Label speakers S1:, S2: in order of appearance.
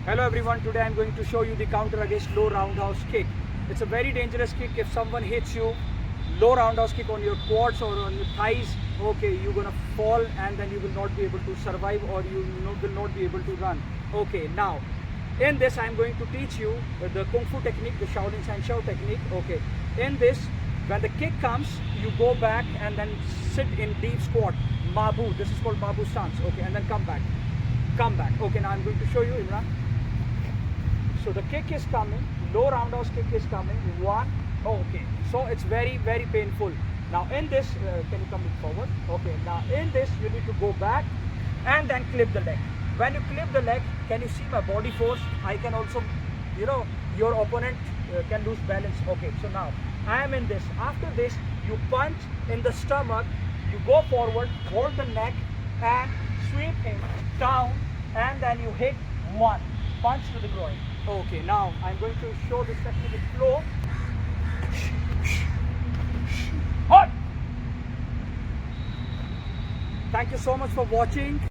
S1: Hello everyone, today I'm going to show you the counter against low roundhouse kick. It's a very dangerous kick. If someone hits you, low roundhouse kick on your quads or on your thighs, okay, you're gonna fall and then you will not be able to survive or you will not be able to run. Okay, now in this I'm going to teach you the Kung Fu technique, the Shaolin Shan Shou technique. Okay, in this, when the kick comes, you go back and then sit in deep squat, Mabu. This is called Mabu stance. Okay, and then come back. Okay, now I'm going to show you, Imran. So the kick is coming, low roundhouse kick is coming, one, okay, so it's very painful. Now in this, can you come forward? Okay, now in this you need to go back and then clip the leg. When you clip the leg, can you see my body force? I can also, your opponent can lose balance. Okay, so now I am in this. After this, you punch in the stomach, you go forward, hold the neck and sweep him down and then you hit one, punch to the groin. Okay, now I'm going to show this technique with flow. Hot! Thank you so much for watching.